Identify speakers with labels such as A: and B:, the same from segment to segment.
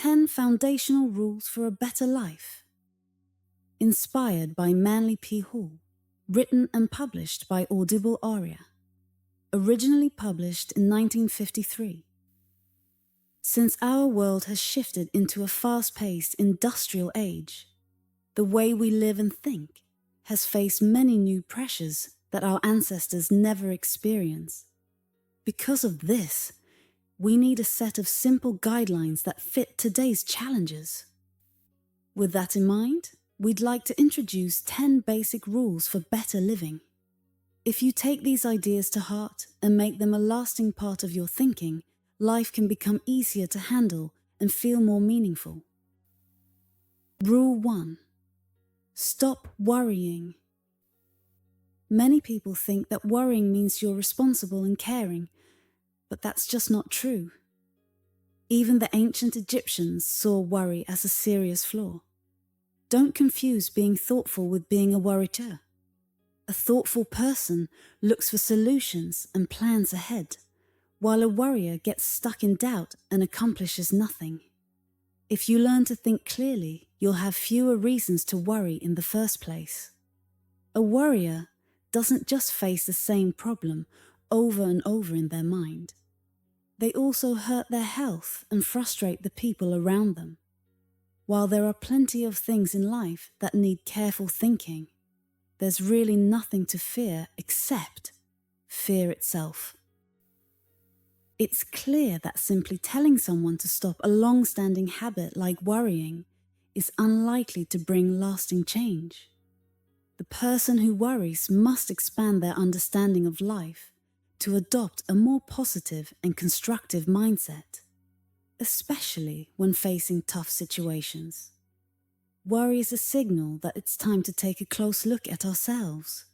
A: 10 Foundational Rules for a Better Life. Inspired by Manly P. Hall. Written and published by Audible Aria. Originally published in 1953. Since our world has shifted into a fast-paced industrial age, the way we live and think has faced many new pressures that our ancestors never experienced. Because of this, we need a set of simple guidelines that fit today's challenges. With that in mind, we'd like to introduce 10 basic rules for better living. If you take these ideas to heart and make them a lasting part of your thinking, life can become easier to handle and feel more meaningful. Rule 1. Stop worrying. Many people think that worrying means you're responsible and caring, but that's just not true. Even the ancient Egyptians saw worry as a serious flaw. Don't confuse being thoughtful with being a worrier. A thoughtful person looks for solutions and plans ahead, while a worrier gets stuck in doubt and accomplishes nothing. If you learn to think clearly, you'll have fewer reasons to worry in the first place. A worrier doesn't just face the same problem over and over in their mind. They also hurt their health and frustrate the people around them. While there are plenty of things in life that need careful thinking, there's really nothing to fear except fear itself. It's clear that simply telling someone to stop a long-standing habit like worrying is unlikely to bring lasting change. The person who worries must expand their understanding of life to adopt a more positive and constructive mindset, especially when facing tough situations. Worry is a signal that it's time to take a close look at ourselves.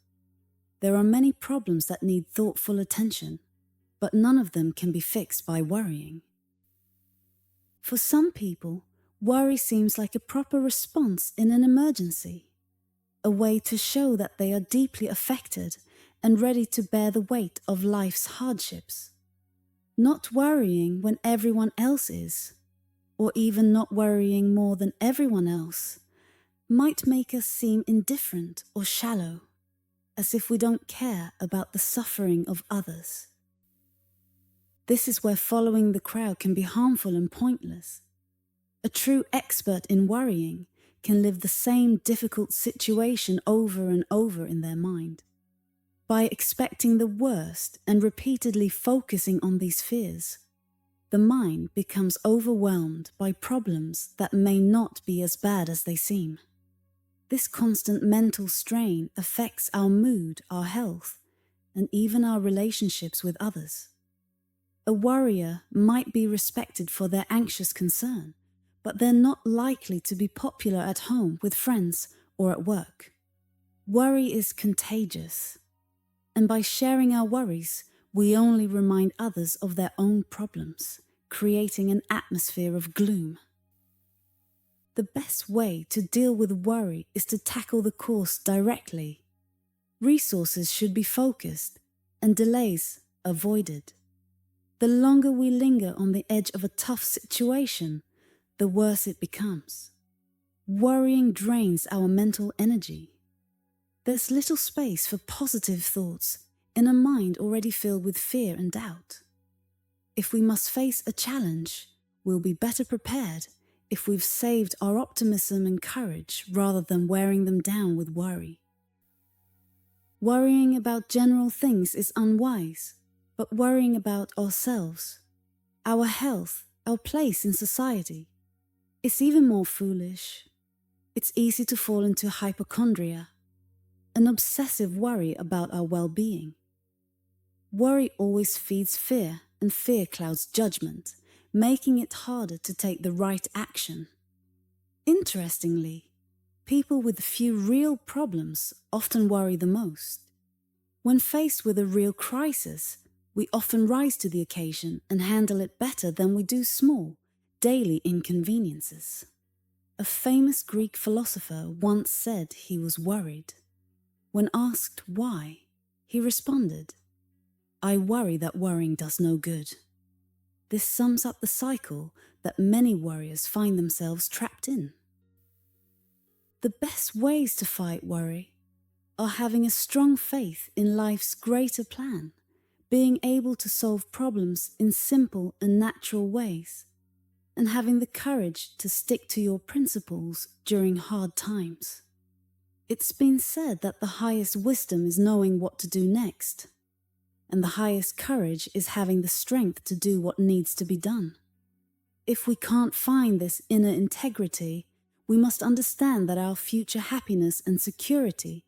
A: There are many problems that need thoughtful attention, but none of them can be fixed by worrying. For some people, worry seems like a proper response in an emergency, a way to show that they are deeply affected and ready to bear the weight of life's hardships. Not worrying when everyone else is, or even not worrying more than everyone else, might make us seem indifferent or shallow, as if we don't care about the suffering of others. This is where following the crowd can be harmful and pointless. A true expert in worrying can live the same difficult situation over and over in their mind. By expecting the worst and repeatedly focusing on these fears, the mind becomes overwhelmed by problems that may not be as bad as they seem. This constant mental strain affects our mood, our health, and even our relationships with others. A worrier might be respected for their anxious concern, but they're not likely to be popular at home with friends or at work. Worry is contagious, and by sharing our worries, we only remind others of their own problems, creating an atmosphere of gloom. The best way to deal with worry is to tackle the cause directly. Resources should be focused and delays avoided. The longer we linger on the edge of a tough situation, the worse it becomes. Worrying drains our mental energy. There's little space for positive thoughts in a mind already filled with fear and doubt. If we must face a challenge, we'll be better prepared if we've saved our optimism and courage rather than wearing them down with worry. Worrying about general things is unwise, but worrying about ourselves, our health, our place in society, is even more foolish. It's easy to fall into hypochondria, an obsessive worry about our well-being. Worry always feeds fear, and fear clouds judgment, making it harder to take the right action. Interestingly, people with few real problems often worry the most. When faced with a real crisis, we often rise to the occasion and handle it better than we do small, daily inconveniences. A famous Greek philosopher once said he was worried. When asked why, he responded, "I worry that worrying does no good." This sums up the cycle that many warriors find themselves trapped in. The best ways to fight worry are having a strong faith in life's greater plan, being able to solve problems in simple and natural ways, and having the courage to stick to your principles during hard times. It's been said that the highest wisdom is knowing what to do next, and the highest courage is having the strength to do what needs to be done. If we can't find this inner integrity, we must understand that our future happiness and security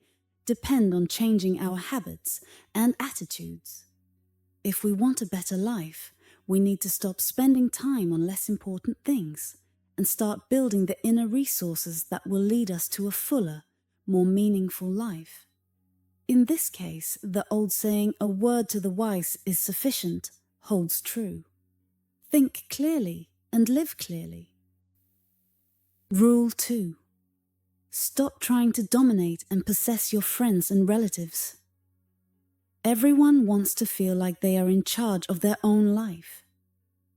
A: depend on changing our habits and attitudes. If we want a better life, we need to stop spending time on less important things and start building the inner resources that will lead us to a fuller, more meaningful life. In this case, the old saying, "A word to the wise is sufficient," holds true. Think clearly and live clearly. Rule 2. Stop trying to dominate and possess your friends and relatives. Everyone wants to feel like they are in charge of their own life.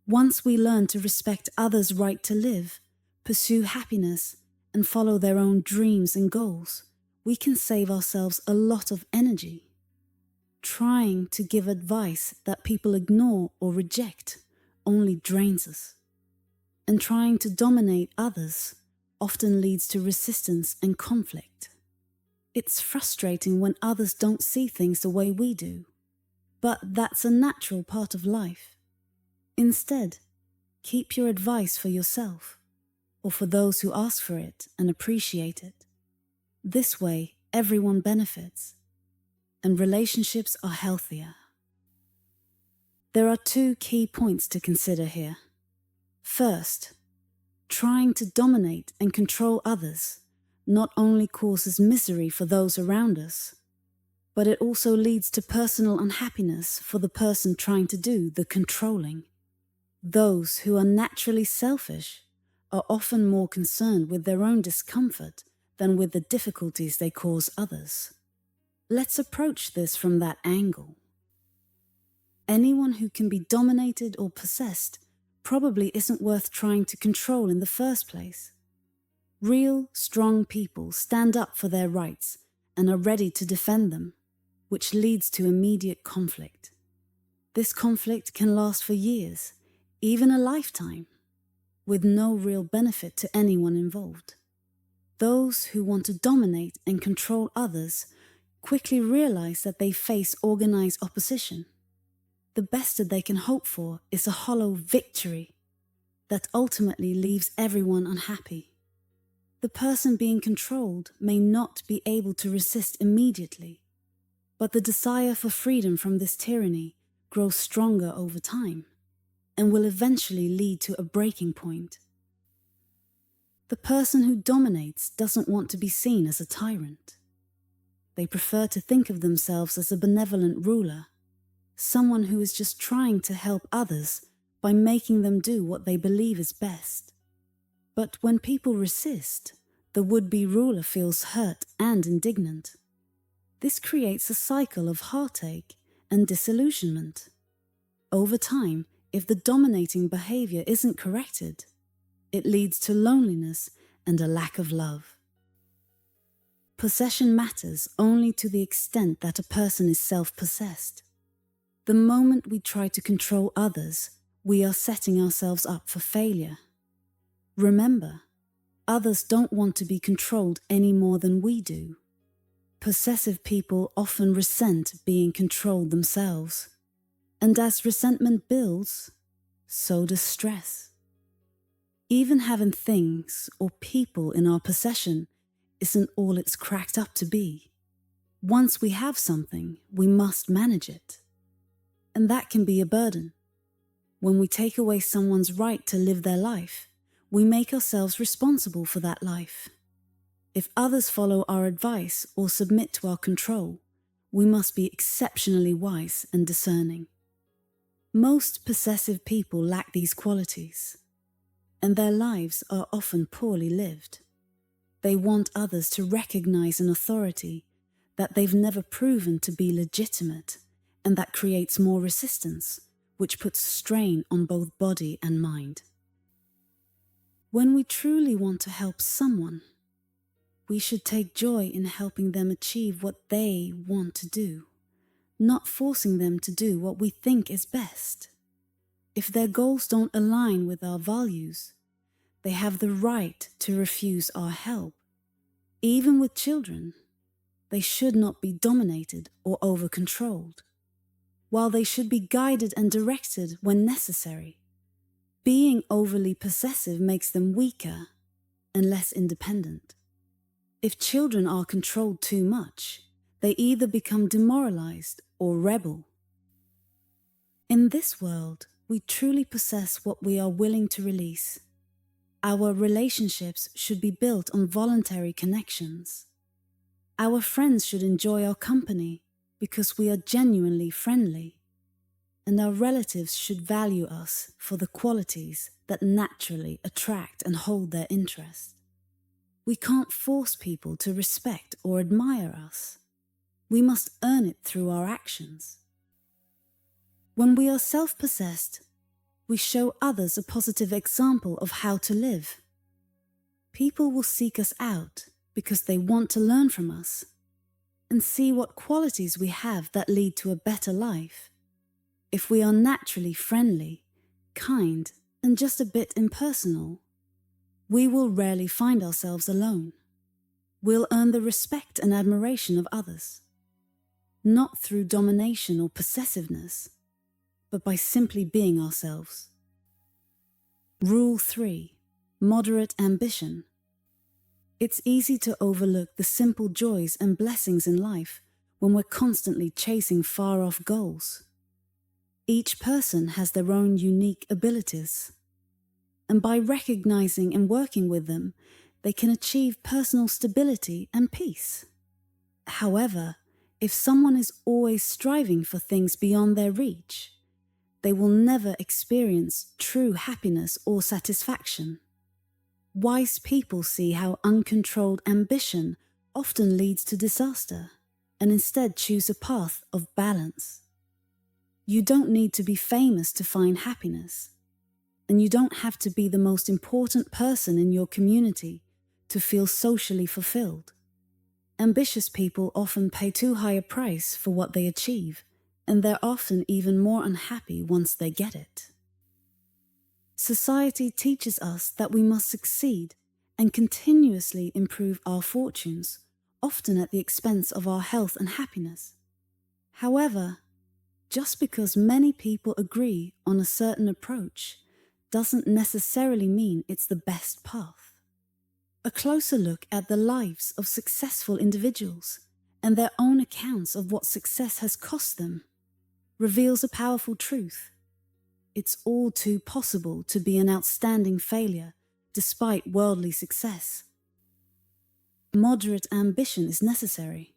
A: Once we learn to respect others' right to live, pursue happiness, and follow their own dreams and goals, we can save ourselves a lot of energy. Trying to give advice that people ignore or reject only drains us. And trying to dominate others often leads to resistance and conflict. It's frustrating when others don't see things the way we do, but that's a natural part of life. Instead, keep your advice for yourself, or for those who ask for it and appreciate it. This way, everyone benefits, and relationships are healthier. There are 2 key points to consider here. First, trying to dominate and control others not only causes misery for those around us, but it also leads to personal unhappiness for the person trying to do the controlling. Those who are naturally selfish are often more concerned with their own discomfort than with the difficulties they cause others. Let's approach this from that angle. Anyone who can be dominated or possessed probably isn't worth trying to control in the first place. Real, strong people stand up for their rights and are ready to defend them, which leads to immediate conflict. This conflict can last for years, even a lifetime, with no real benefit to anyone involved. Those who want to dominate and control others quickly realize that they face organized opposition. The best that they can hope for is a hollow victory that ultimately leaves everyone unhappy. The person being controlled may not be able to resist immediately, but the desire for freedom from this tyranny grows stronger over time and will eventually lead to a breaking point. The person who dominates doesn't want to be seen as a tyrant. They prefer to think of themselves as a benevolent ruler, someone who is just trying to help others by making them do what they believe is best. But when people resist, the would-be ruler feels hurt and indignant. This creates a cycle of heartache and disillusionment. Over time, if the dominating behavior isn't corrected, it leads to loneliness and a lack of love. Possession matters only to the extent that a person is self-possessed. The moment we try to control others, we are setting ourselves up for failure. Remember, others don't want to be controlled any more than we do. Possessive people often resent being controlled themselves. And as resentment builds, so does stress. Even having things or people in our possession isn't all it's cracked up to be. Once we have something, we must manage it. And that can be a burden. When we take away someone's right to live their life, we make ourselves responsible for that life. If others follow our advice or submit to our control, we must be exceptionally wise and discerning. Most possessive people lack these qualities, and their lives are often poorly lived. They want others to recognize an authority that they've never proven to be legitimate, and that creates more resistance, which puts strain on both body and mind. When we truly want to help someone, we should take joy in helping them achieve what they want to do, not forcing them to do what we think is best. If their goals don't align with our values, they have the right to refuse our help. Even with children, they should not be dominated or over-controlled, while they should be guided and directed when necessary. Being overly possessive makes them weaker and less independent. If children are controlled too much, they either become demoralized or rebel. In this world, we truly possess what we are willing to release. Our relationships should be built on voluntary connections. Our friends should enjoy our company because we are genuinely friendly. And our relatives should value us for the qualities that naturally attract and hold their interest. We can't force people to respect or admire us. We must earn it through our actions. When we are self-possessed, we show others a positive example of how to live. People will seek us out because they want to learn from us and see what qualities we have that lead to a better life. If we are naturally friendly, kind, and just a bit impersonal, we will rarely find ourselves alone. We'll earn the respect and admiration of others, not through domination or possessiveness, but by simply being ourselves. Rule 3. Moderate ambition. It's easy to overlook the simple joys and blessings in life when we're constantly chasing far-off goals. Each person has their own unique abilities, and by recognizing and working with them, they can achieve personal stability and peace. However, if someone is always striving for things beyond their reach, they will never experience true happiness or satisfaction. Wise people see how uncontrolled ambition often leads to disaster, and instead choose a path of balance. You don't need to be famous to find happiness, and you don't have to be the most important person in your community to feel socially fulfilled. Ambitious people often pay too high a price for what they achieve, and they're often even more unhappy once they get it. Society teaches us that we must succeed and continuously improve our fortunes, often at the expense of our health and happiness. However, just because many people agree on a certain approach doesn't necessarily mean it's the best path. A closer look at the lives of successful individuals and their own accounts of what success has cost them reveals a powerful truth. It's all too possible to be an outstanding failure despite worldly success. Moderate ambition is necessary,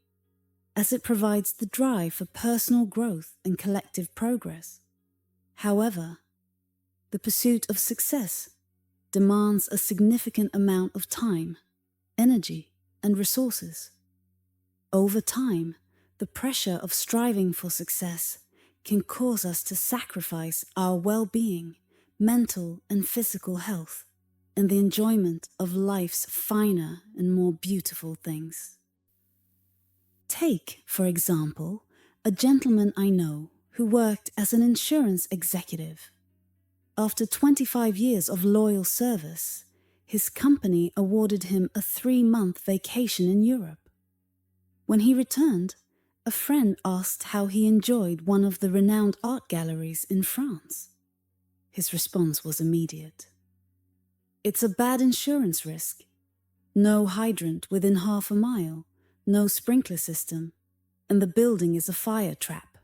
A: as it provides the drive for personal growth and collective progress. However, the pursuit of success demands a significant amount of time, energy, and resources. Over time, the pressure of striving for success can cause us to sacrifice our well-being, mental and physical health, and the enjoyment of life's finer and more beautiful things. Take, for example, a gentleman I know who worked as an insurance executive. After 25 years of loyal service, his company awarded him a 3-month vacation in Europe. When he returned, a friend asked how he enjoyed one of the renowned art galleries in France. His response was immediate. "It's a bad insurance risk. No hydrant within half a mile, no sprinkler system, and the building is a fire trap."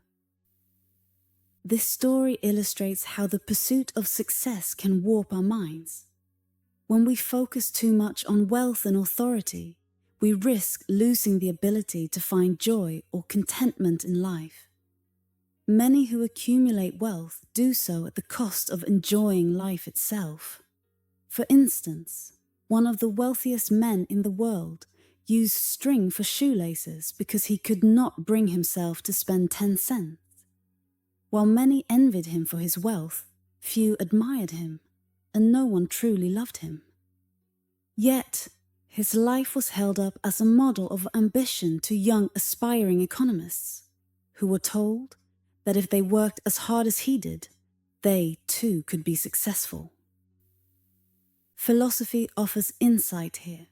A: This story illustrates how the pursuit of success can warp our minds. When we focus too much on wealth and authority, we risk losing the ability to find joy or contentment in life. Many who accumulate wealth do so at the cost of enjoying life itself. For instance, one of the wealthiest men in the world used string for shoelaces because he could not bring himself to spend 10 cents. While many envied him for his wealth, few admired him, and no one truly loved him. Yet, his life was held up as a model of ambition to young aspiring economists who were told that if they worked as hard as he did, they too could be successful. Philosophy offers insight here.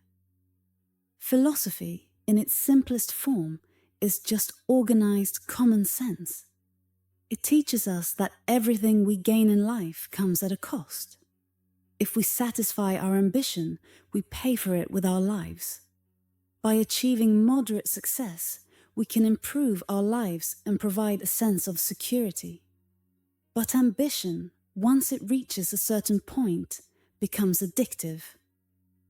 A: Philosophy, in its simplest form, is just organized common sense. It teaches us that everything we gain in life comes at a cost. If we satisfy our ambition, we pay for it with our lives. By achieving moderate success, we can improve our lives and provide a sense of security. But ambition, once it reaches a certain point, becomes addictive.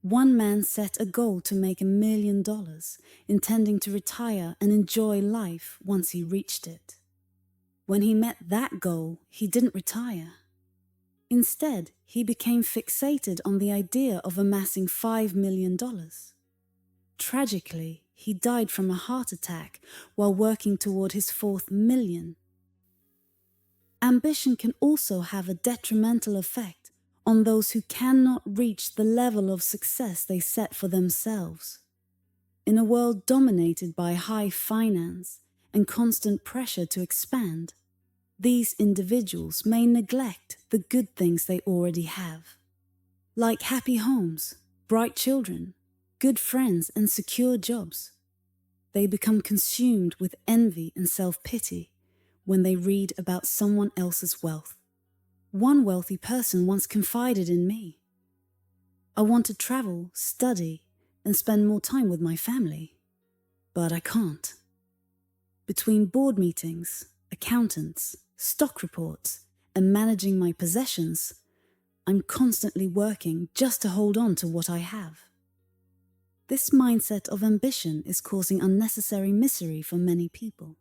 A: One man set a goal to make $1 million, intending to retire and enjoy life once he reached it. When he met that goal, he didn't retire. Instead, he became fixated on the idea of amassing $5 million. Tragically, he died from a heart attack while working toward his 4th million. Ambition can also have a detrimental effect on those who cannot reach the level of success they set for themselves. In a world dominated by high finance and constant pressure to expand, these individuals may neglect the good things they already have. Like happy homes, bright children, good friends, and secure jobs. They become consumed with envy and self-pity when they read about someone else's wealth. One wealthy person once confided in me. I want to travel, study, and spend more time with my family, but I can't. Between board meetings, accountants, stock reports, and managing my possessions, I'm constantly working just to hold on to what I have. This mindset of ambition is causing unnecessary misery for many people,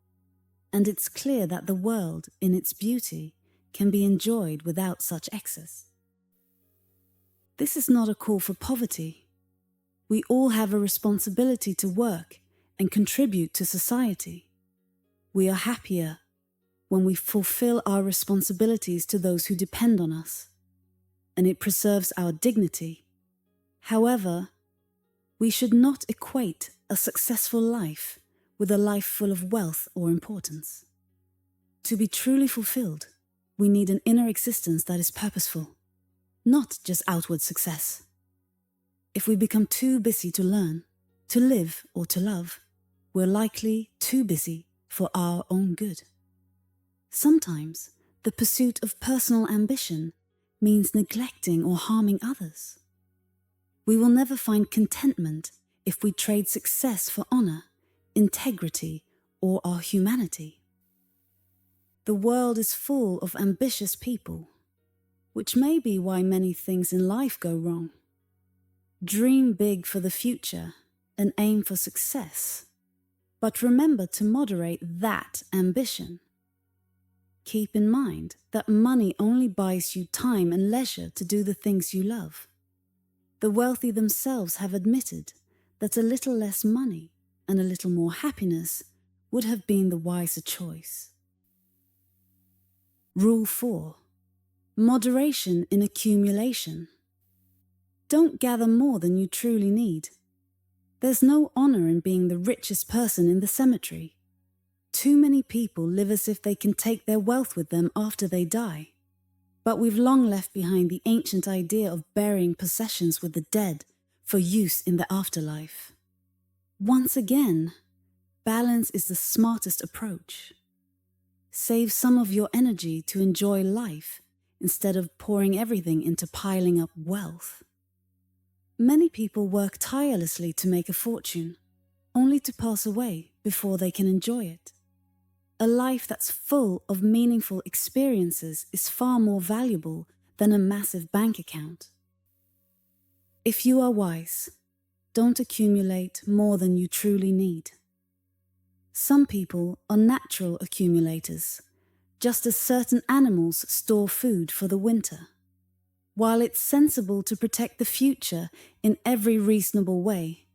A: and it's clear that the world, in its beauty, can be enjoyed without such excess. This is not a call for poverty. We all have a responsibility to work and contribute to society. We are happier when we fulfill our responsibilities to those who depend on us, and it preserves our dignity. However, we should not equate a successful life with a life full of wealth or importance. To be truly fulfilled, we need an inner existence that is purposeful, not just outward success. If we become too busy to learn, to live, or to love, we're likely too busy for our own good. Sometimes, the pursuit of personal ambition means neglecting or harming others. We will never find contentment if we trade success for honor, integrity, or our humanity. The world is full of ambitious people, which may be why many things in life go wrong. Dream big for the future and aim for success, but remember to moderate that ambition. Keep in mind that money only buys you time and leisure to do the things you love. The wealthy themselves have admitted that a little less money and a little more happiness would have been the wiser choice. Rule 4. Moderation in accumulation. Don't gather more than you truly need. There's no honor in being the richest person in the cemetery. Too many people live as if they can take their wealth with them after they die. But we've long left behind the ancient idea of burying possessions with the dead for use in the afterlife. Once again, balance is the smartest approach. Save some of your energy to enjoy life instead of pouring everything into piling up wealth. Many people work tirelessly to make a fortune, only to pass away before they can enjoy it. A life that's full of meaningful experiences is far more valuable than a massive bank account. If you are wise, don't accumulate more than you truly need. Some people are natural accumulators, just as certain animals store food for the winter. While it's sensible to protect the future in every reasonable way,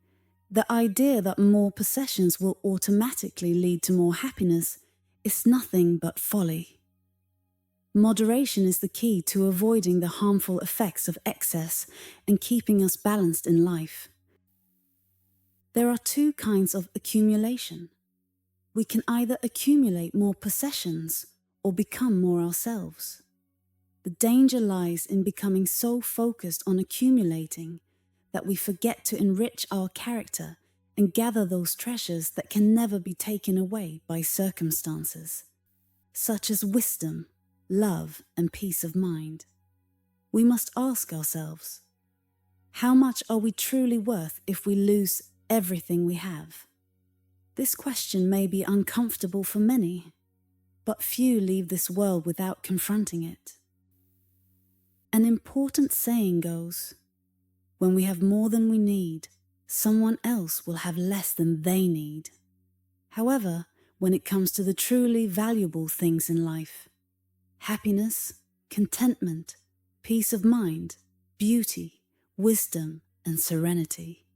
A: the idea that more possessions will automatically lead to more happiness is nothing but folly. Moderation is the key to avoiding the harmful effects of excess and keeping us balanced in life. There are two kinds of accumulation. We can either accumulate more possessions or become more ourselves. The danger lies in becoming so focused on accumulating that we forget to enrich our character and gather those treasures that can never be taken away by circumstances, such as wisdom, love, and peace of mind. We must ask ourselves, how much are we truly worth if we lose everything we have? This question may be uncomfortable for many, but few leave this world without confronting it. An important saying goes, when we have more than we need, someone else will have less than they need. However, when it comes to the truly valuable things in life, happiness, contentment, peace of mind, beauty, wisdom, and serenity,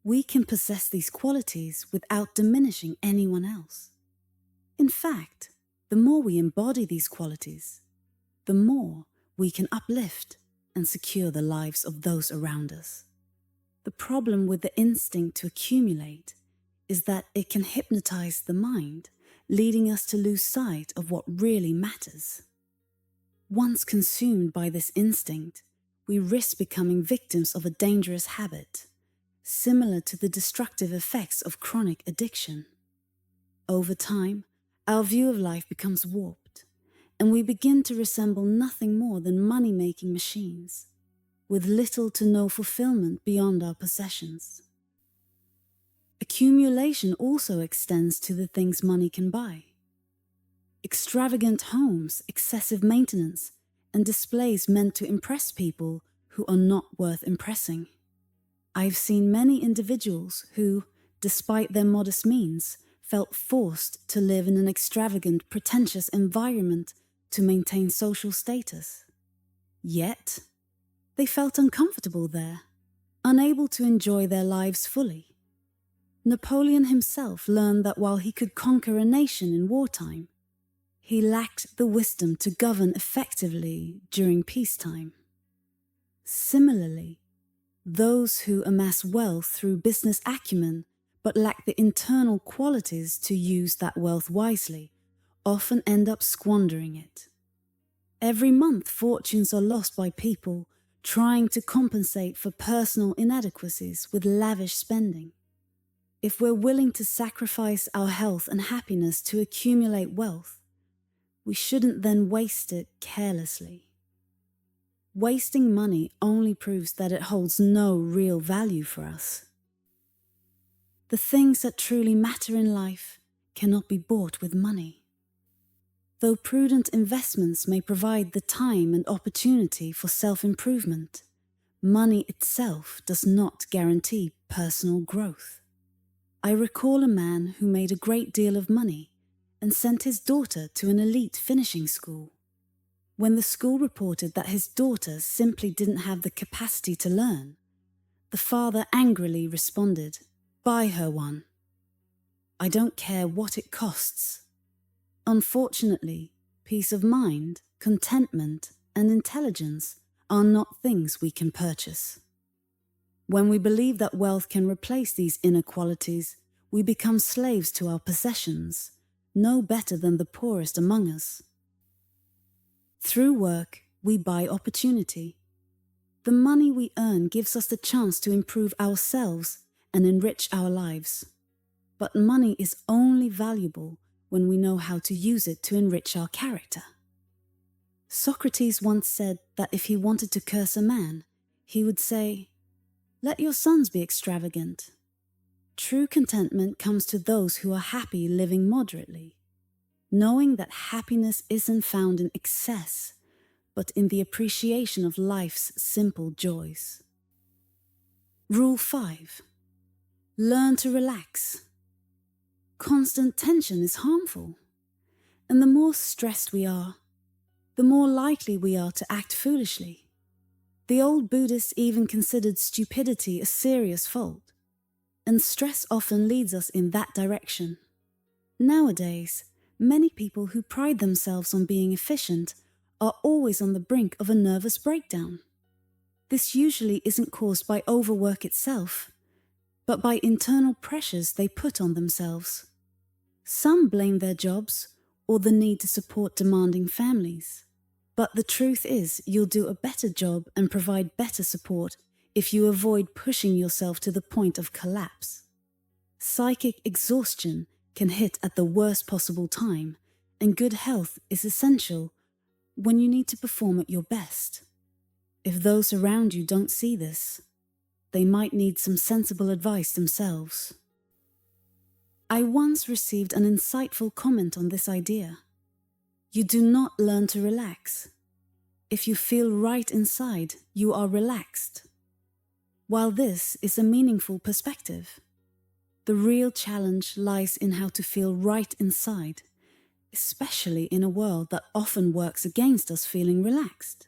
A: we can possess these qualities without diminishing anyone else. In fact, the more we embody these qualities, the more we can uplift and secure the lives of those around us. The problem with the instinct to accumulate is that it can hypnotize the mind, leading us to lose sight of what really matters. Once consumed by this instinct, we risk becoming victims of a dangerous habit, similar to the destructive effects of chronic addiction. Over time, our view of life becomes warped, and we begin to resemble nothing more than money-making machines, with little to no fulfillment beyond our possessions. Accumulation also extends to the things money can buy. Extravagant homes, excessive maintenance, and displays meant to impress people who are not worth impressing. I've seen many individuals who, despite their modest means, felt forced to live in an extravagant, pretentious environment to maintain social status. Yet, they felt uncomfortable there, unable to enjoy their lives fully. Napoleon himself learned that while he could conquer a nation in wartime, he lacked the wisdom to govern effectively during peacetime. Similarly, those who amass wealth through business acumen but lack the internal qualities to use that wealth wisely often end up squandering it. Every month, fortunes are lost by people trying to compensate for personal inadequacies with lavish spending. If we're willing to sacrifice our health and happiness to accumulate wealth, we shouldn't then waste it carelessly. Wasting money only proves that it holds no real value for us. The things that truly matter in life cannot be bought with money. Though prudent investments may provide the time and opportunity for self-improvement, money itself does not guarantee personal growth. I recall a man who made a great deal of money and sent his daughter to an elite finishing school. When the school reported that his daughter simply didn't have the capacity to learn, the father angrily responded, "Buy her one. I don't care what it costs." Unfortunately, peace of mind, contentment, and intelligence are not things we can purchase. When we believe that wealth can replace these inner qualities, we become slaves to our possessions, no better than the poorest among us. Through work, we buy opportunity. The money we earn gives us the chance to improve ourselves and enrich our lives. But money is only valuable when we know how to use it to enrich our character. Socrates once said that if he wanted to curse a man, he would say, "Let your sons be extravagant." True contentment comes to those who are happy living moderately, knowing that happiness isn't found in excess, but in the appreciation of life's simple joys. Rule 5. Learn to relax. Constant tension is harmful, and the more stressed we are, the more likely we are to act foolishly. The old Buddhists even considered stupidity a serious fault, and stress often leads us in that direction. Nowadays, many people who pride themselves on being efficient are always on the brink of a nervous breakdown. This usually isn't caused by overwork itself, but by internal pressures they put on themselves. Some blame their jobs or the need to support demanding families. But the truth is, you'll do a better job and provide better support if you avoid pushing yourself to the point of collapse. Psychic exhaustion can hit at the worst possible time, and good health is essential when you need to perform at your best. If those around you don't see this, they might need some sensible advice themselves. I once received an insightful comment on this idea. You do not learn to relax. If you feel right inside, you are relaxed. While this is a meaningful perspective, the real challenge lies in how to feel right inside, especially in a world that often works against us feeling relaxed.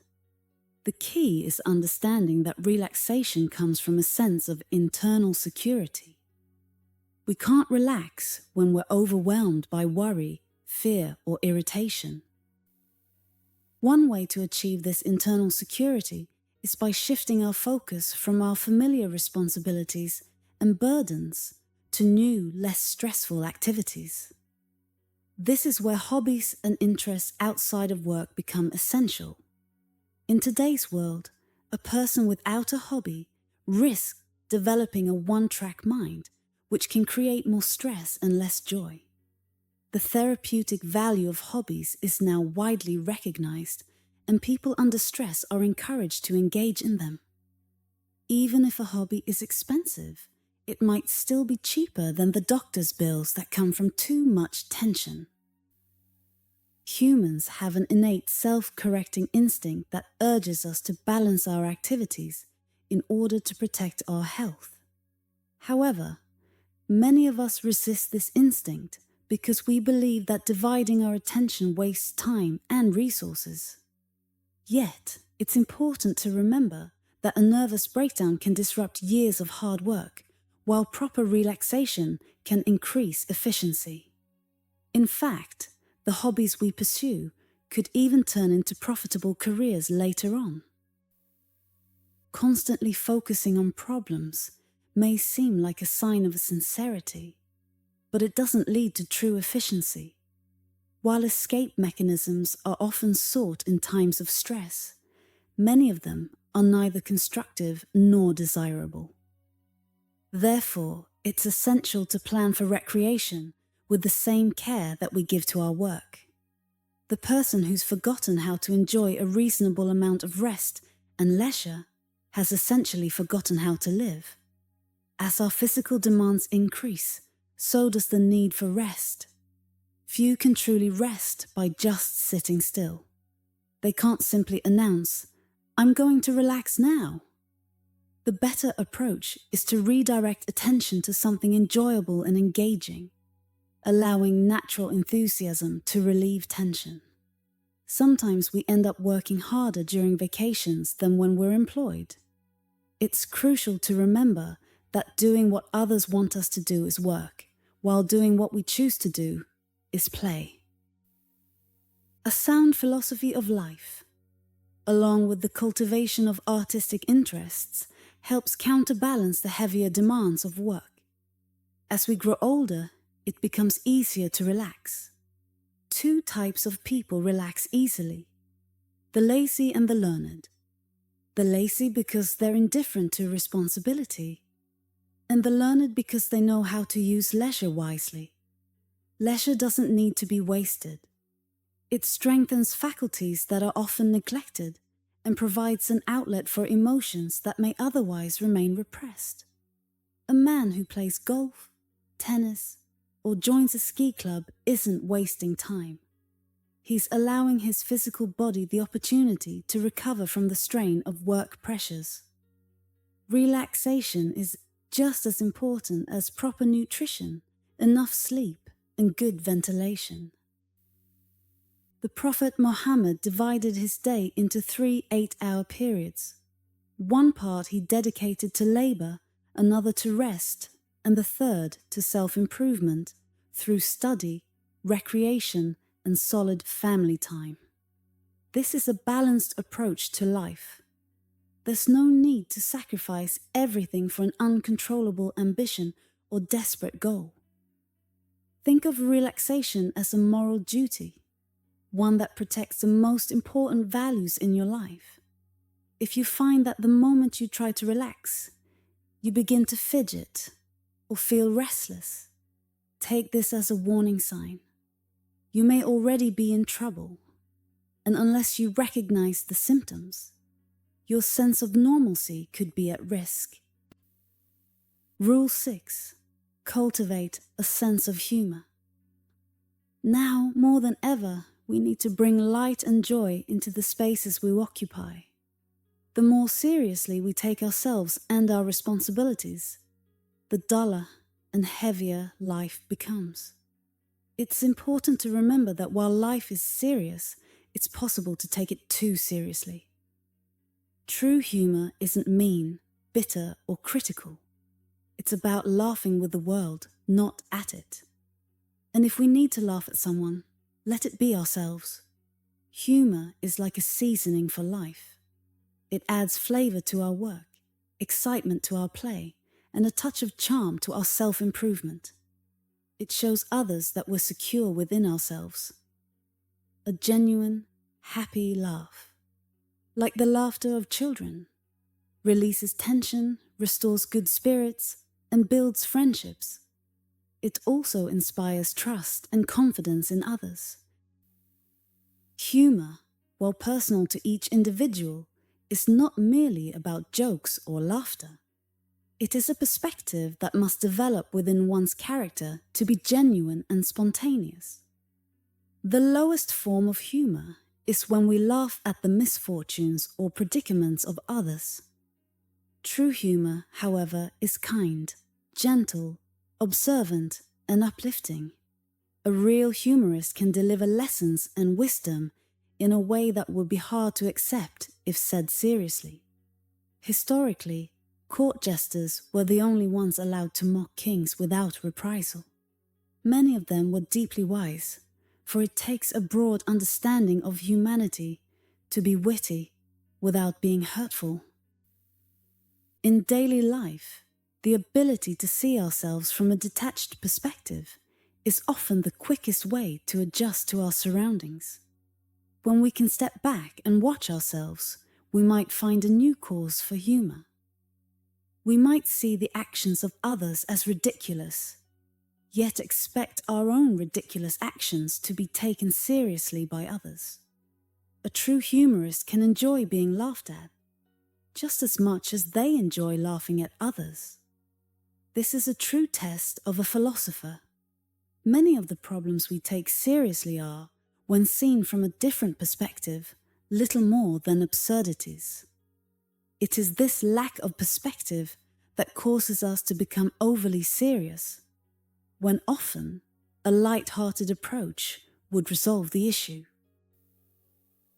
A: The key is understanding that relaxation comes from a sense of internal security. We can't relax when we're overwhelmed by worry, fear, or irritation. One way to achieve this internal security is by shifting our focus from our familiar responsibilities and burdens to new, less stressful activities. This is where hobbies and interests outside of work become essential. In today's world, a person without a hobby risks developing a one-track mind, which can create more stress and less joy. The therapeutic value of hobbies is now widely recognized, and people under stress are encouraged to engage in them. Even if a hobby is expensive, it might still be cheaper than the doctor's bills that come from too much tension. Humans have an innate self-correcting instinct that urges us to balance our activities in order to protect our health. However, many of us resist this instinct because we believe that dividing our attention wastes time and resources. Yet, it's important to remember that a nervous breakdown can disrupt years of hard work, while proper relaxation can increase efficiency. In fact, the hobbies we pursue could even turn into profitable careers later on. Constantly focusing on problems may seem like a sign of sincerity, but it doesn't lead to true efficiency. While escape mechanisms are often sought in times of stress, many of them are neither constructive nor desirable. Therefore, it's essential to plan for recreation with the same care that we give to our work. The person who's forgotten how to enjoy a reasonable amount of rest and leisure has essentially forgotten how to live. As our physical demands increase, so does the need for rest. Few can truly rest by just sitting still. They can't simply announce, "I'm going to relax now." The better approach is to redirect attention to something enjoyable and engaging, allowing natural enthusiasm to relieve tension. Sometimes we end up working harder during vacations than when we're employed. It's crucial to remember that doing what others want us to do is work, while doing what we choose to do is play. A sound philosophy of life, along with the cultivation of artistic interests, helps counterbalance the heavier demands of work. As we grow older, it becomes easier to relax. Two types of people relax easily: the lazy and the learned. The lazy because they're indifferent to responsibility, and the learned because they know how to use leisure wisely. Leisure doesn't need to be wasted. It strengthens faculties that are often neglected and provides an outlet for emotions that may otherwise remain repressed. A man who plays golf, tennis, or joins a ski club isn't wasting time. He's allowing his physical body the opportunity to recover from the strain of work pressures. Relaxation is just as important as proper nutrition, enough sleep, and good ventilation. The Prophet Muhammad divided his day into 3 8-hour periods. One part he dedicated to labor, another to rest, and the third to self-improvement through study, recreation, and solid family time. This is a balanced approach to life. There's no need to sacrifice everything for an uncontrollable ambition or desperate goal. Think of relaxation as a moral duty, one that protects the most important values in your life. If you find that the moment you try to relax, you begin to fidget or feel restless, take this as a warning sign. You may already be in trouble, and unless you recognize the symptoms, your sense of normalcy could be at risk. Rule 6. Cultivate a sense of humor. Now, more than ever, we need to bring light and joy into the spaces we occupy. The more seriously we take ourselves and our responsibilities, the duller and heavier life becomes. It's important to remember that while life is serious, it's possible to take it too seriously. True humor isn't mean, bitter, or critical. It's about laughing with the world, not at it. And if we need to laugh at someone, let it be ourselves. Humor is like a seasoning for life. It adds flavor to our work, excitement to our play, and a touch of charm to our self-improvement. It shows others that we're secure within ourselves. A genuine, happy laugh, like the laughter of children, releases tension, restores good spirits, and builds friendships. It also inspires trust and confidence in others. Humor, while personal to each individual, is not merely about jokes or laughter. It is a perspective that must develop within one's character to be genuine and spontaneous. The lowest form of humor is when we laugh at the misfortunes or predicaments of others. True humor, however, is kind, gentle, observant, and uplifting. A real humorist can deliver lessons and wisdom in a way that would be hard to accept if said seriously. Historically, court jesters were the only ones allowed to mock kings without reprisal. Many of them were deeply wise, for it takes a broad understanding of humanity to be witty without being hurtful. In daily life, the ability to see ourselves from a detached perspective is often the quickest way to adjust to our surroundings. When we can step back and watch ourselves, we might find a new cause for humor. We might see the actions of others as ridiculous, yet expect our own ridiculous actions to be taken seriously by others. A true humorist can enjoy being laughed at, just as much as they enjoy laughing at others. This is a true test of a philosopher. Many of the problems we take seriously are, when seen from a different perspective, little more than absurdities. It is this lack of perspective that causes us to become overly serious, when often a light-hearted approach would resolve the issue.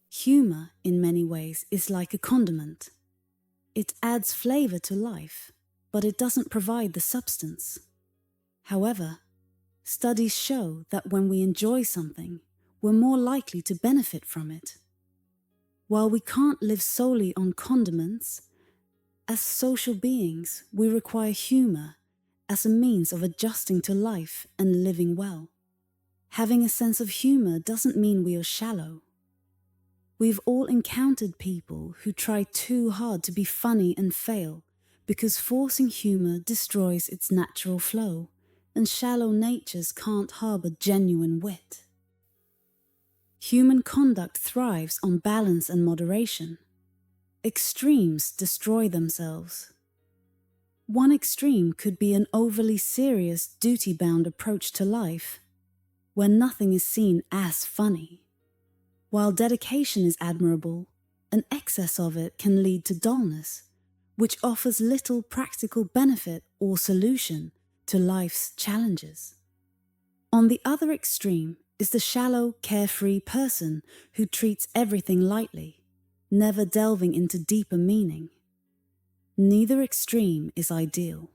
A: Humor, in many ways, is like a condiment. It adds flavor to life, but it doesn't provide the substance. However, studies show that when we enjoy something, we're more likely to benefit from it. While we can't live solely on condiments, as social beings, we require humor as a means of adjusting to life and living well. Having a sense of humor doesn't mean we are shallow. We've all encountered people who try too hard to be funny and fail because forcing humor destroys its natural flow, and shallow natures can't harbor genuine wit. Human conduct thrives on balance and moderation. Extremes destroy themselves. One extreme could be an overly serious, duty-bound approach to life, where nothing is seen as funny. While dedication is admirable, an excess of it can lead to dullness, which offers little practical benefit or solution to life's challenges. On the other extreme is the shallow, carefree person who treats everything lightly, never delving into deeper meaning. Neither extreme is ideal.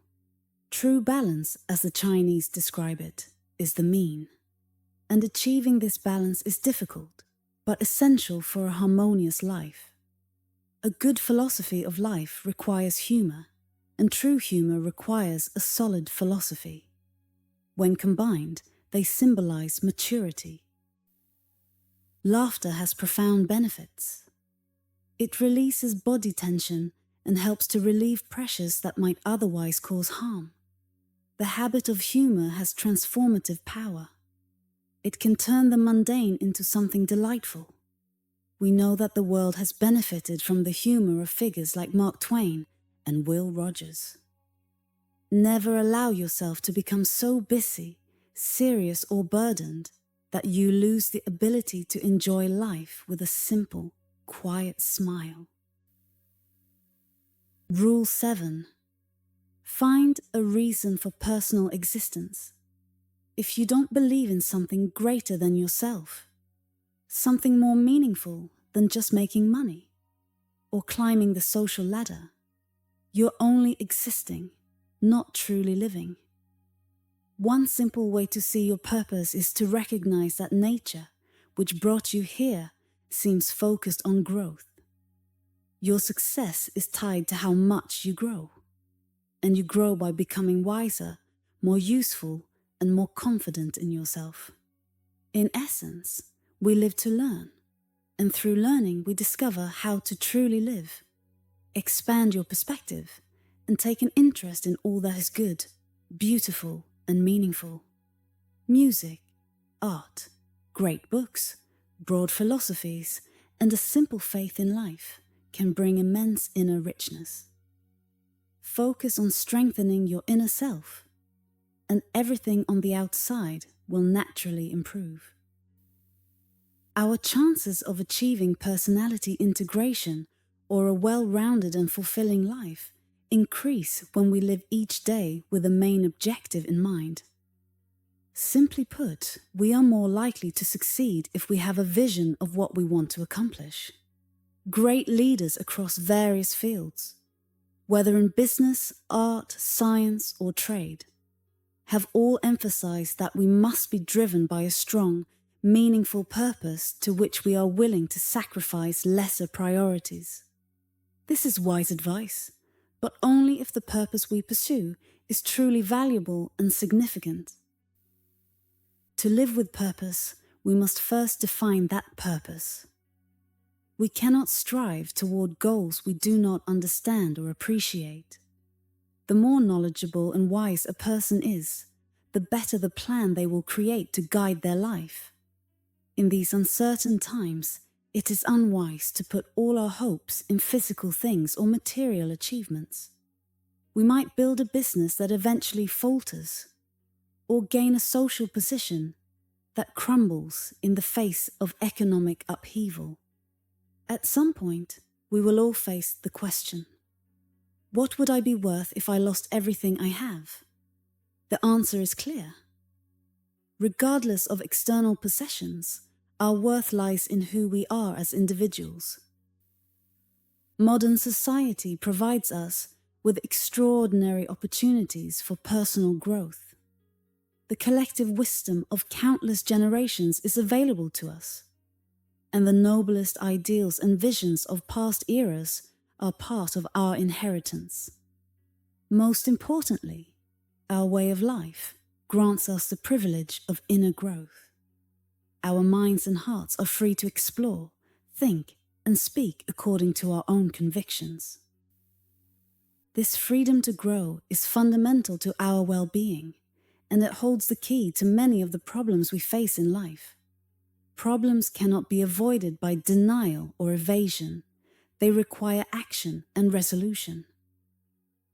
A: True balance, as the Chinese describe it, is the mean. And achieving this balance is difficult. but essential for a harmonious life. A good philosophy of life requires humor, and true humor requires a solid philosophy. When combined, they symbolize maturity. Laughter has profound benefits. It releases body tension and helps to relieve pressures that might otherwise cause harm. The habit of humor has transformative power. It can turn the mundane into something delightful. We know that the world has benefited from the humor of figures like Mark Twain and Will Rogers. Never allow yourself to become so busy, serious, or burdened that you lose the ability to enjoy life with a simple, quiet smile. Rule 7. Find a reason for personal existence. If you don't believe in something greater than yourself, something more meaningful than just making money or climbing the social ladder, you're only existing, not truly living. One simple way to see your purpose is to recognize that nature, which brought you here, seems focused on growth. Your success is tied to how much you grow, and you grow by becoming wiser, more useful, and more confident in yourself. In essence, we live to learn, and through learning we discover how to truly live. Expand your perspective and take an interest in all that is good, beautiful, and meaningful. Music, art, great books, broad philosophies, and a simple faith in life can bring immense inner richness. Focus on strengthening your inner self, and everything on the outside will naturally improve. Our chances of achieving personality integration or a well-rounded and fulfilling life increase when we live each day with a main objective in mind. Simply put, we are more likely to succeed if we have a vision of what we want to accomplish. Great leaders across various fields, whether in business, art, science, or trade, have all emphasized that we must be driven by a strong, meaningful purpose to which we are willing to sacrifice lesser priorities. This is wise advice, but only if the purpose we pursue is truly valuable and significant. To live with purpose, we must first define that purpose. We cannot strive toward goals we do not understand or appreciate. The more knowledgeable and wise a person is, the better the plan they will create to guide their life. In these uncertain times, it is unwise to put all our hopes in physical things or material achievements. We might build a business that eventually falters, or gain a social position that crumbles in the face of economic upheaval. At some point, we will all face the question, what would I be worth if I lost everything I have? The answer is clear. Regardless of external possessions, our worth lies in who we are as individuals. Modern society provides us with extraordinary opportunities for personal growth. The collective wisdom of countless generations is available to us, and the noblest ideals and visions of past eras are part of our inheritance. Most importantly, our way of life grants us the privilege of inner growth. Our minds and hearts are free to explore, think, and speak according to our own convictions. This freedom to grow is fundamental to our well-being, and it holds the key to many of the problems we face in life. Problems cannot be avoided by denial or evasion. They require action and resolution.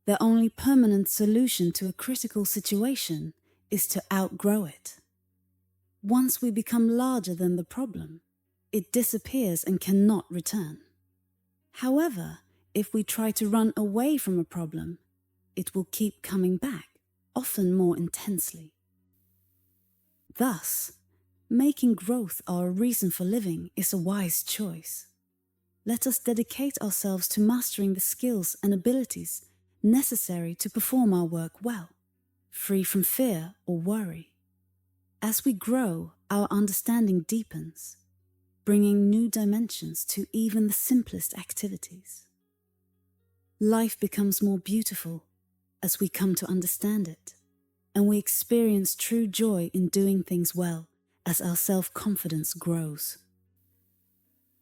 A: The only permanent solution to a critical situation is to outgrow it. Once we become larger than the problem, it disappears and cannot return. However, if we try to run away from a problem, it will keep coming back, often more intensely. Thus, making growth our reason for living is a wise choice. Let us dedicate ourselves to mastering the skills and abilities necessary to perform our work well, free from fear or worry. As we grow, our understanding deepens. bringing new dimensions to even the simplest activities. Life becomes more beautiful as we come to understand it, and we experience true joy in doing things well as our self-confidence grows.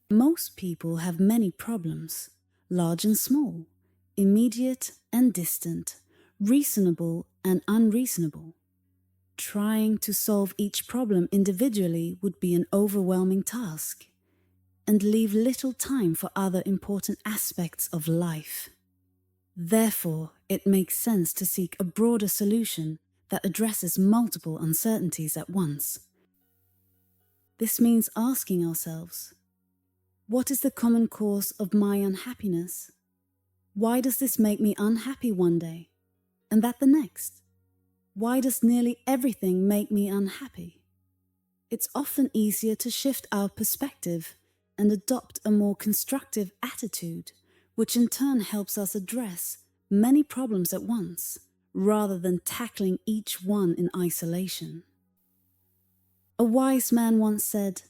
A: Most people have many problems, large and small, immediate and distant, reasonable and unreasonable. Trying to solve each problem individually would be an overwhelming task and leave little time for other important aspects of life. Therefore, it makes sense to seek a broader solution that addresses multiple uncertainties at once. This means asking ourselves, what is the common cause of my unhappiness? Why does this make me unhappy one day, and that the next? Why does nearly everything make me unhappy? It's often easier to shift our perspective and adopt a more constructive attitude, which in turn helps us address many problems at once, rather than tackling each one in isolation. A wise man once said,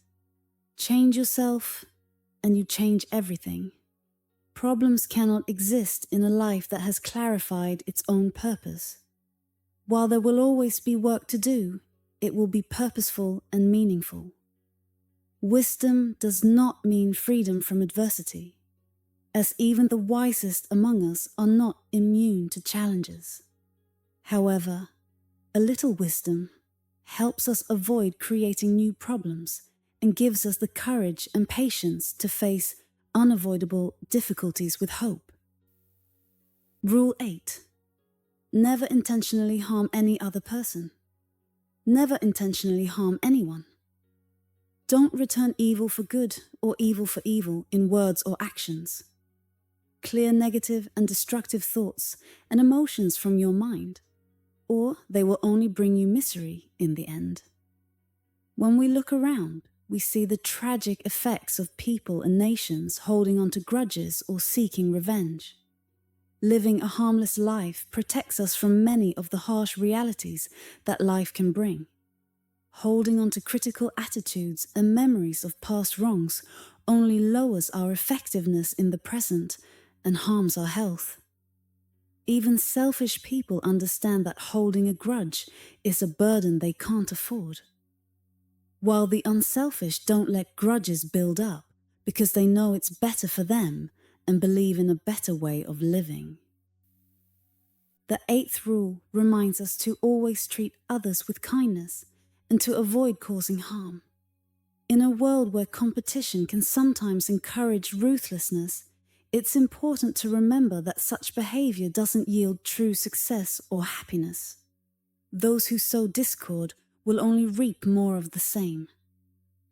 A: "Change yourself, and you change everything." Problems cannot exist in a life that has clarified its own purpose. While there will always be work to do, it will be purposeful and meaningful. Wisdom does not mean freedom from adversity, as even the wisest among us are not immune to challenges. However, a little wisdom helps us avoid creating new problems and gives us the courage and patience to face unavoidable difficulties with hope. Rule 8. Never intentionally harm any other person. Never intentionally harm anyone. Don't return evil for good or evil for evil in words or actions. Clear negative and destructive thoughts and emotions from your mind, or they will only bring you misery in the end. When we look around, we see the tragic effects of people and nations holding on to grudges or seeking revenge. Living a harmless life protects us from many of the harsh realities that life can bring. Holding on to critical attitudes and memories of past wrongs only lowers our effectiveness in the present and harms our health. Even selfish people understand that holding a grudge is a burden they can't afford. While the unselfish don't let grudges build up because they know it's better for them and believe in a better way of living. The 8th rule reminds us to always treat others with kindness and to avoid causing harm. In a world where competition can sometimes encourage ruthlessness, it's important to remember that such behavior doesn't yield true success or happiness. Those who sow discord will only reap more of the same.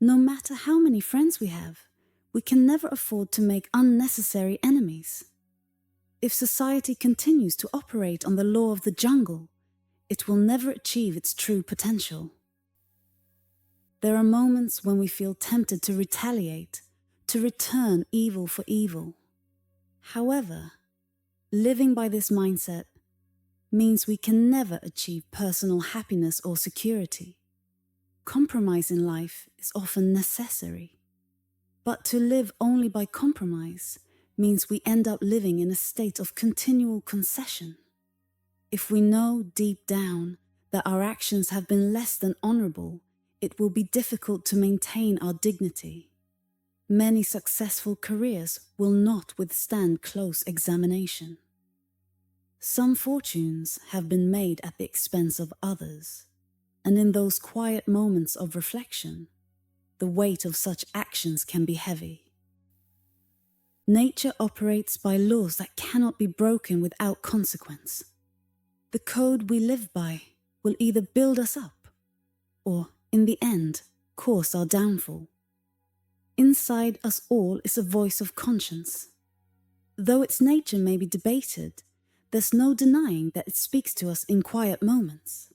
A: No matter how many friends we have, we can never afford to make unnecessary enemies. If society continues to operate on the law of the jungle, it will never achieve its true potential. There are moments when we feel tempted to retaliate, to return evil for evil. However, living by this mindset means we can never achieve personal happiness or security. Compromise in life is often necessary. But to live only by compromise means we end up living in a state of continual concession. If we know deep down that our actions have been less than honorable, it will be difficult to maintain our dignity. Many successful careers will not withstand close examination. Some fortunes have been made at the expense of others, and in those quiet moments of reflection, the weight of such actions can be heavy. Nature operates by laws that cannot be broken without consequence. The code we live by will either build us up, or, in the end, cause our downfall. Inside us all is a voice of conscience. Though its nature may be debated, there's no denying that it speaks to us in quiet moments.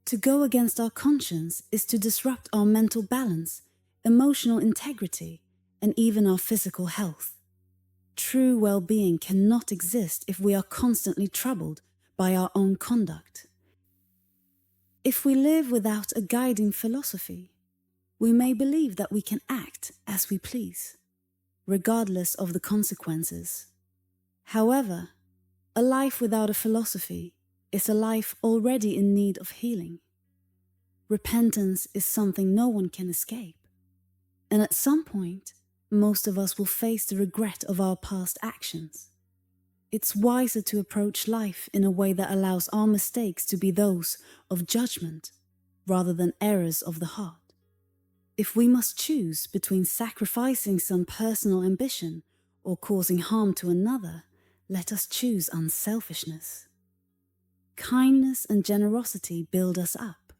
A: To go against our conscience is to disrupt our mental balance, emotional integrity, and even our physical health. True well-being cannot exist if we are constantly troubled by our own conduct. If we live without a guiding philosophy, We may believe that we can act as we please, regardless of the consequences. However, a life without a philosophy is a life already in need of healing. Repentance is something no one can escape, and at some point, most of us will face the regret of our past actions. It's wiser to approach life in a way that allows our mistakes to be those of judgment rather than errors of the heart. If we must choose between sacrificing some personal ambition or causing harm to another, let us choose unselfishness. Kindness and generosity build us up,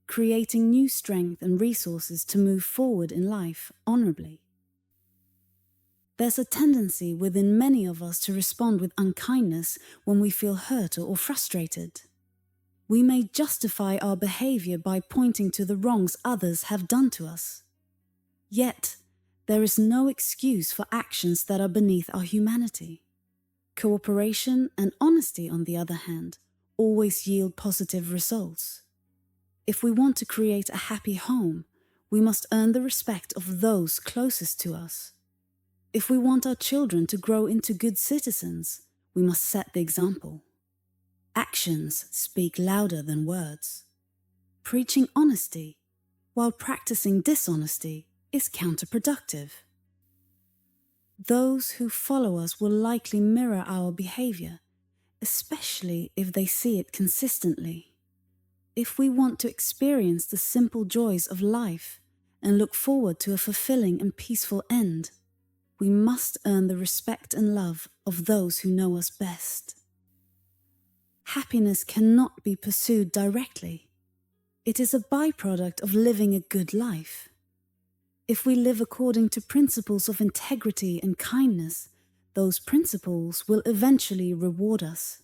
A: creating new strength and resources to move forward in life honorably. There's a tendency within many of us to respond with unkindness when we feel hurt or frustrated. We may justify our behavior by pointing to the wrongs others have done to us. Yet, there is no excuse for actions that are beneath our humanity. Cooperation and honesty, on the other hand, always yield positive results. If we want to create a happy home, we must earn the respect of those closest to us. If we want our children to grow into good citizens, we must set the example. Actions speak louder than words. Preaching honesty while practicing dishonesty is counterproductive. Those who follow us will likely mirror our behavior, especially if they see it consistently. If we want to experience the simple joys of life and look forward to a fulfilling and peaceful end, we must earn the respect and love of those who know us best. Happiness cannot be pursued directly. It is a byproduct of living a good life. If we live according to principles of integrity and kindness, those principles will eventually reward us.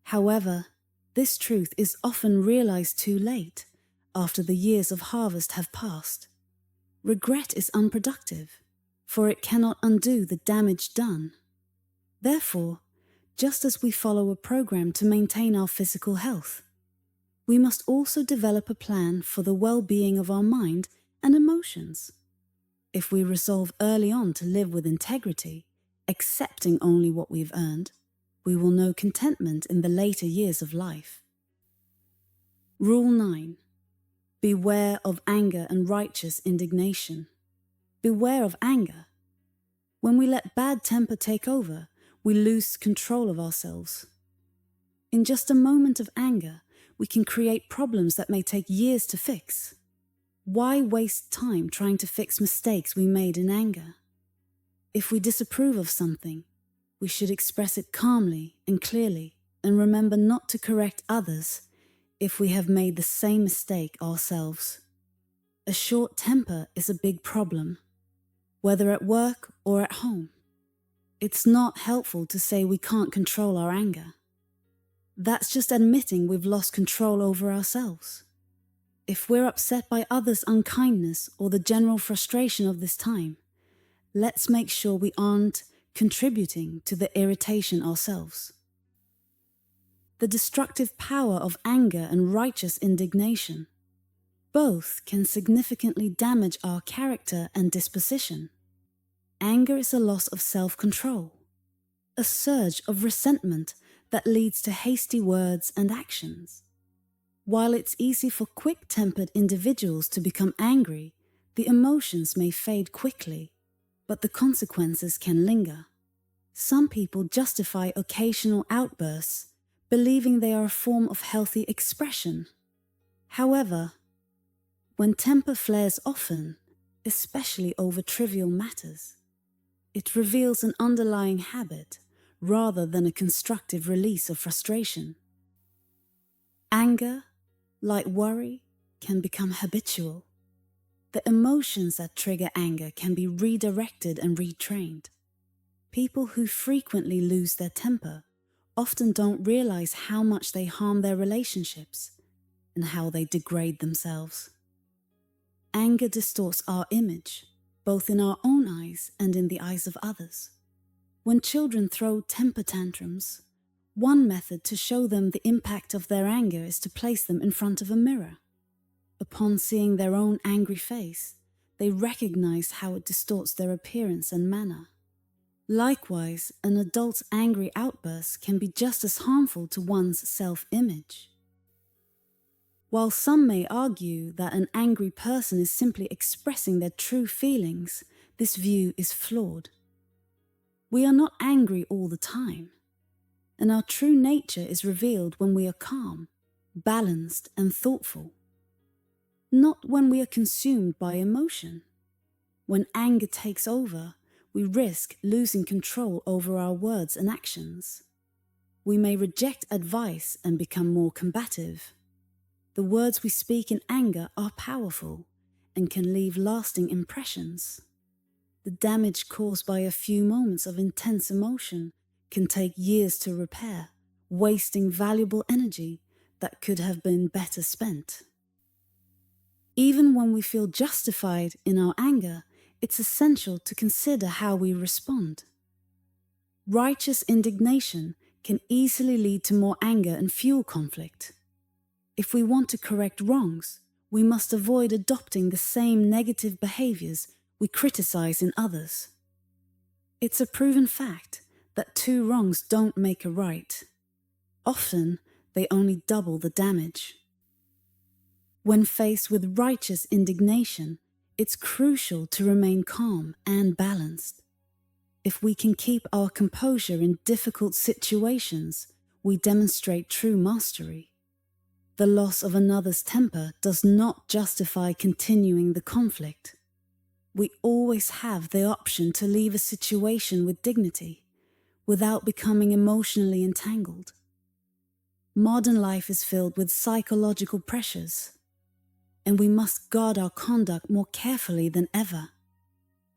A: However, this truth is often realized too late, after the years of harvest have passed. Regret is unproductive, for it cannot undo the damage done. Therefore, just as we follow a program to maintain our physical health, we must also develop a plan for the well-being of our mind and emotions. If we resolve early on to live with integrity, accepting only what we've earned, we will know contentment in the later years of life. Rule 9. Beware of anger and righteous indignation. Beware of anger. When we let bad temper take over, we lose control of ourselves. In just a moment of anger, we can create problems that may take years to fix. Why waste time trying to fix mistakes we made in anger? If we disapprove of something, we should express it calmly and clearly, and remember not to correct others if we have made the same mistake ourselves. A short temper is a big problem, whether at work or at home. It's not helpful to say we can't control our anger. That's just admitting we've lost control over ourselves. If we're upset by others' unkindness or the general frustration of this time, let's make sure we aren't contributing to the irritation ourselves. The destructive power of anger and righteous indignation. Both can significantly damage our character and disposition. Anger is a loss of self-control, a surge of resentment that leads to hasty words and actions. While it's easy for quick-tempered individuals to become angry, the emotions may fade quickly, but the consequences can linger. Some people justify occasional outbursts, believing they are a form of healthy expression. However, when temper flares often, especially over trivial matters, it reveals an underlying habit rather than a constructive release of frustration. Anger, like worry, can become habitual. The emotions that trigger anger can be redirected and retrained. People who frequently lose their temper often don't realize how much they harm their relationships and how they degrade themselves. Anger distorts our image, both in our own eyes and in the eyes of others. When children throw temper tantrums, one method to show them the impact of their anger is to place them in front of a mirror. Upon seeing their own angry face, they recognize how it distorts their appearance and manner. Likewise, an adult's angry outburst can be just as harmful to one's self-image. While some may argue that an angry person is simply expressing their true feelings, this view is flawed. We are not angry all the time, and our true nature is revealed when we are calm, balanced, and thoughtful. Not when we are consumed by emotion. When anger takes over, we risk losing control over our words and actions. We may reject advice and become more combative. The words we speak in anger are powerful and can leave lasting impressions. The damage caused by a few moments of intense emotion can take years to repair, wasting valuable energy that could have been better spent. Even when we feel justified in our anger, it's essential to consider how we respond. Righteous indignation can easily lead to more anger and fuel conflict. If we want to correct wrongs, we must avoid adopting the same negative behaviors we criticize in others. It's a proven fact that two wrongs don't make a right. Often, they only double the damage. When faced with righteous indignation, it's crucial to remain calm and balanced. If we can keep our composure in difficult situations, we demonstrate true mastery. The loss of another's temper does not justify continuing the conflict. We always have the option to leave a situation with dignity, without becoming emotionally entangled. Modern life is filled with psychological pressures, and we must guard our conduct more carefully than ever.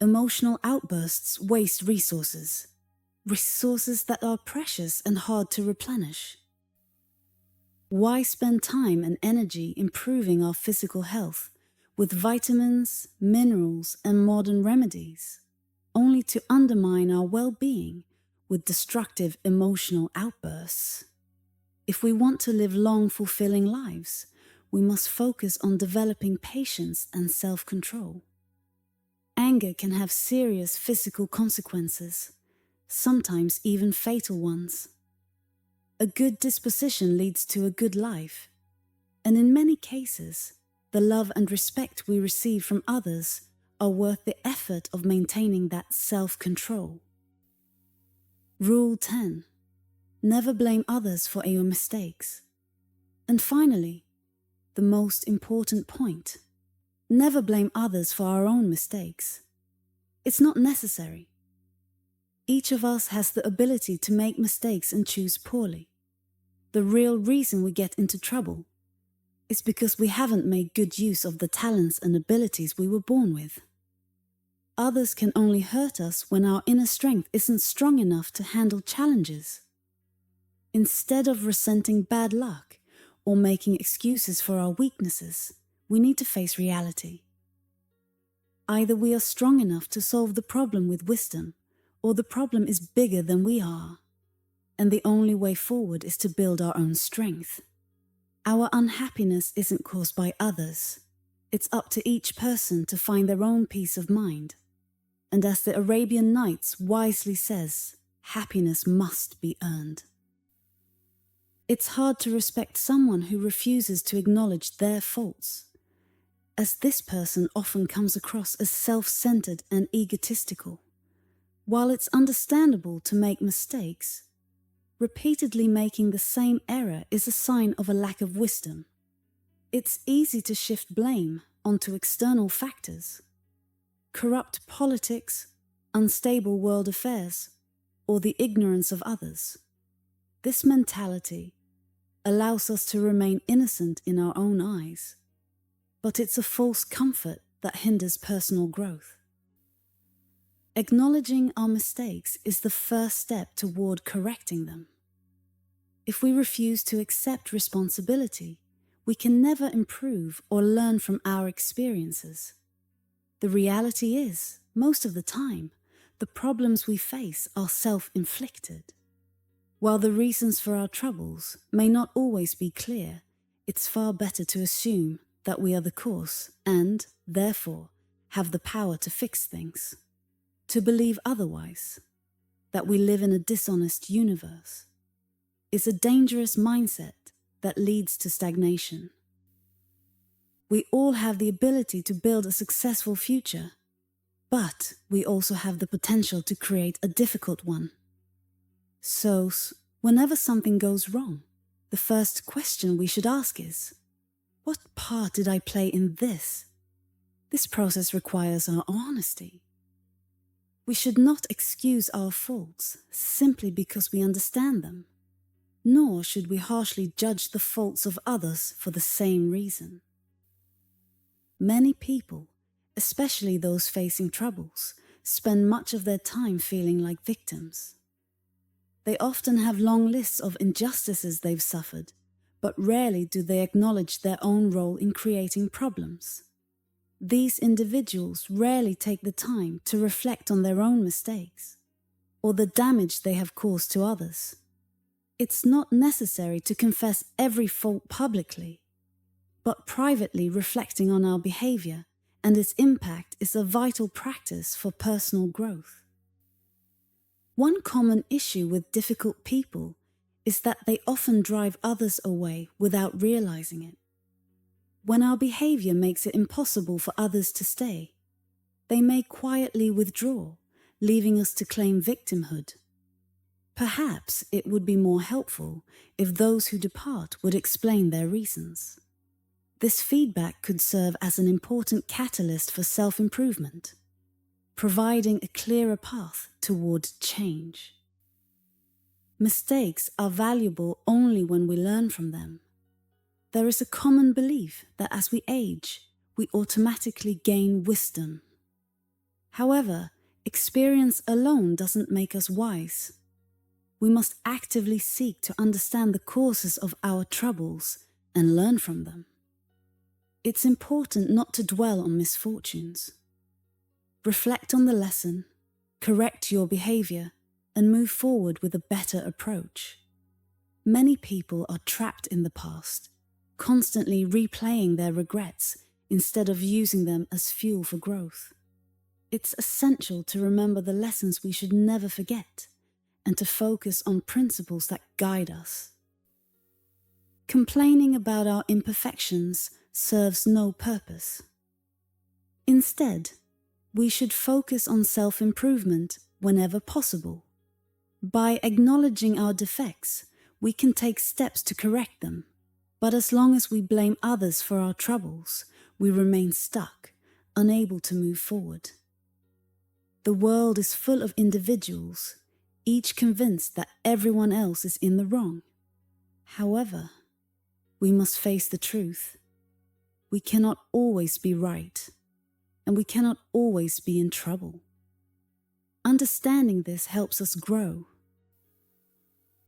A: Emotional outbursts waste resources that are precious and hard to replenish. Why spend time and energy improving our physical health with vitamins, minerals, and modern remedies, only to undermine our well-being with destructive emotional outbursts? If we want to live long, fulfilling lives, we must focus on developing patience and self-control. Anger can have serious physical consequences, sometimes even fatal ones. A good disposition leads to a good life, and in many cases, the love and respect we receive from others are worth the effort of maintaining that self-control. Rule 10. Never blame others for your mistakes. And finally, the most important point. Never blame others for our own mistakes. It's not necessary. Each of us has the ability to make mistakes and choose poorly. The real reason we get into trouble is because we haven't made good use of the talents and abilities we were born with. Others can only hurt us when our inner strength isn't strong enough to handle challenges. Instead of resenting bad luck or making excuses for our weaknesses, we need to face reality. Either we are strong enough to solve the problem with wisdom, or the problem is bigger than we are, and the only way forward is to build our own strength. Our unhappiness isn't caused by others. It's up to each person to find their own peace of mind. And as the Arabian Nights wisely says, happiness must be earned. It's hard to respect someone who refuses to acknowledge their faults, as this person often comes across as self-centered and egotistical. While it's understandable to make mistakes, repeatedly making the same error is a sign of a lack of wisdom. It's easy to shift blame onto external factors. Corrupt politics, unstable world affairs, or the ignorance of others. This mentality allows us to remain innocent in our own eyes, but it's a false comfort that hinders personal growth. Acknowledging our mistakes is the first step toward correcting them. If we refuse to accept responsibility, we can never improve or learn from our experiences. The reality is, most of the time, the problems we face are self-inflicted. While the reasons for our troubles may not always be clear, it's far better to assume that we are the cause and, therefore, have the power to fix things. To believe otherwise, that we live in a dishonest universe, is a dangerous mindset that leads to stagnation. We all have the ability to build a successful future, but we also have the potential to create a difficult one. So, whenever something goes wrong, the first question we should ask is, what part did I play in this? This process requires our honesty. We should not excuse our faults simply because we understand them, nor should we harshly judge the faults of others for the same reason. Many people, especially those facing troubles, spend much of their time feeling like victims. They often have long lists of injustices they've suffered, but rarely do they acknowledge their own role in creating problems. These individuals rarely take the time to reflect on their own mistakes or the damage they have caused to others. It's not necessary to confess every fault publicly, but privately reflecting on our behavior and its impact is a vital practice for personal growth. One common issue with difficult people is that they often drive others away without realizing it. When our behavior makes it impossible for others to stay, they may quietly withdraw, leaving us to claim victimhood. Perhaps it would be more helpful if those who depart would explain their reasons. This feedback could serve as an important catalyst for self-improvement, providing a clearer path toward change. Mistakes are valuable only when we learn from them. There is a common belief that as we age, we automatically gain wisdom. However, experience alone doesn't make us wise. We must actively seek to understand the causes of our troubles and learn from them. It's important not to dwell on misfortunes. Reflect on the lesson, correct your behavior, and move forward with a better approach. Many people are trapped in the past, constantly replaying their regrets instead of using them as fuel for growth. It's essential to remember the lessons we should never forget and to focus on principles that guide us. Complaining about our imperfections serves no purpose. Instead, we should focus on self-improvement whenever possible. By acknowledging our defects, we can take steps to correct them. But as long as we blame others for our troubles, we remain stuck, unable to move forward. The world is full of individuals, each convinced that everyone else is in the wrong. However, we must face the truth. We cannot always be right, and we cannot always be in trouble. Understanding this helps us grow.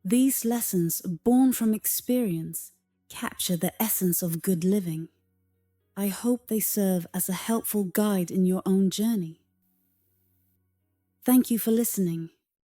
A: These lessons, born from experience, capture the essence of good living. I hope they serve as a helpful guide in your own journey. Thank you for listening.